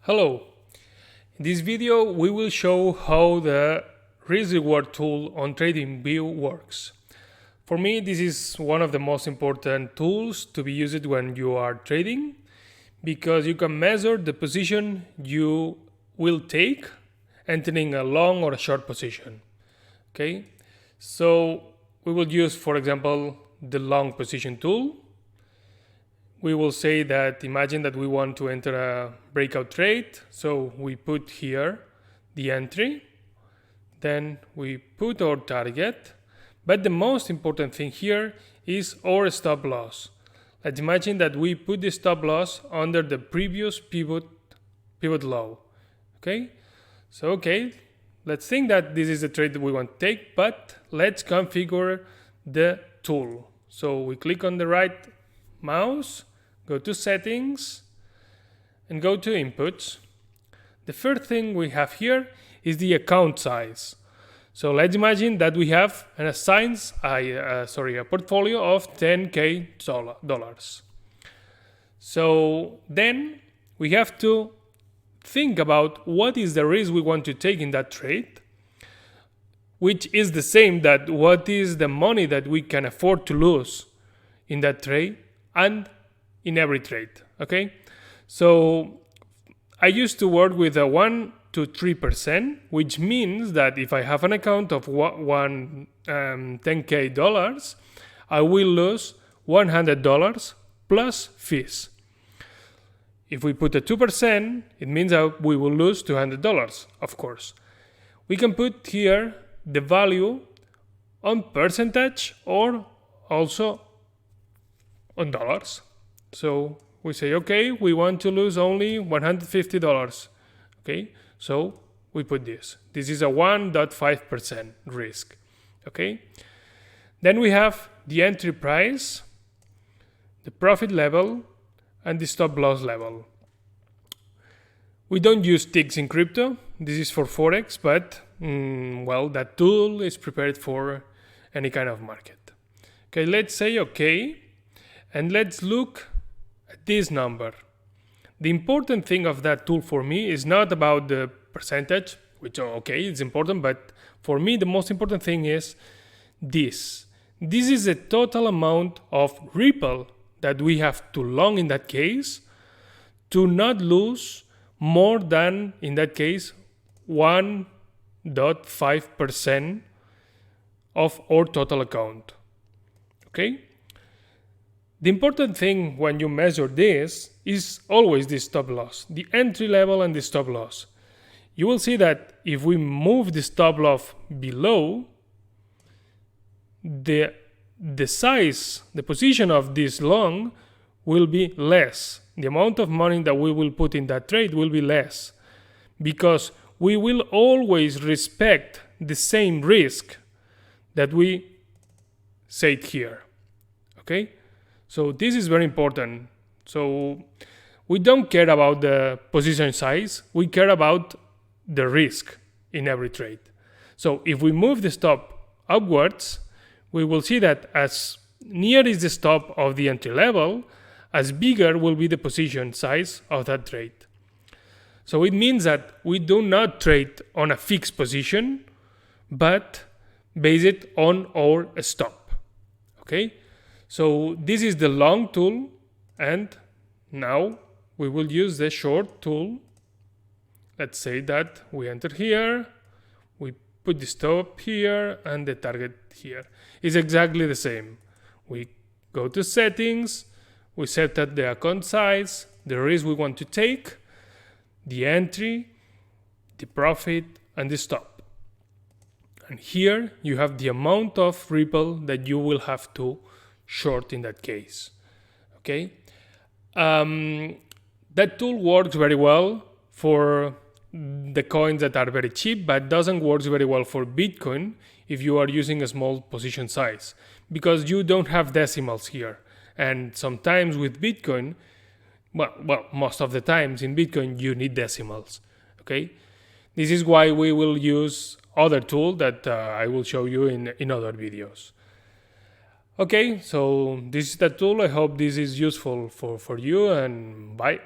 Hello. In this video we will show how the risk reward tool on TradingView works. For me, this is one of the most important tools to be used when you are trading because you can measure the position you will take entering a long or a short position. Okay, so we will use, for example, the long position tool. We will say that imagine that we want to enter a breakout trade. So we put here the entry, then we put our target. But the most important thing here is our stop loss. Let's imagine that we put the stop loss under the previous pivot low. Okay, let's think that this is the trade that we want to take, but let's configure the tool. So we click on the right mouse, go to settings and go to inputs. The first thing we have here is the account size. So let's imagine that we have a portfolio of $10,000. So then we have to think about what is the risk we want to take in that trade, which is the same that what is the money that we can afford to lose in that trade and in every trade. Okay, so I used to work with a 1 to 3%, which means that if I have an account of $10,000, I will lose $100 plus fees. If we put a 2%, it means that we will lose $200, of course. We can put here the value on percentage or also on dollars. So we say, okay, we want to lose only $150. Okay, so we put this. This is a 1.5% risk. Okay, then we have the entry price, the profit level, and the stop loss level. We don't use ticks in crypto. This is for Forex, but that tool is prepared for any kind of market. Okay, let's say okay, and let's look at this number. The important thing of that tool for me is not about the percentage, which okay, it's important, but for me the most important thing is this. This is the total amount of ripple that we have to long in that case to not lose more than, in that case, 1.5% of our total account. Okay? The important thing when you measure this is always the stop loss, the entry level and the stop loss. You will see that if we move the stop loss below, the size, the position of this long will be less. The amount of money that we will put in that trade will be less because we will always respect the same risk that we said here. Okay? So this is very important. So we don't care about the position size, we care about the risk in every trade. So if we move the stop upwards, we will see that as near is the stop of the entry level, as bigger will be the position size of that trade. So it means that we do not trade on a fixed position, but base it on our stop. Okay? So this is the long tool, and now we will use the short tool. Let's say that we enter here, we put the stop here and the target here. It's exactly the same. We go to settings, we set up the account size, the risk we want to take, the entry, the profit, and the stop. And here you have the amount of ripple that you will have to short in that case. Okay, that tool works very well for the coins that are very cheap, but doesn't work very well for Bitcoin if you are using a small position size because you don't have decimals here. And sometimes with Bitcoin, most of the times in Bitcoin you need decimals. Okay, this is why we will use other tool that I will show you in other videos. Okay, so this is the tool. I hope this is useful for you, and bye.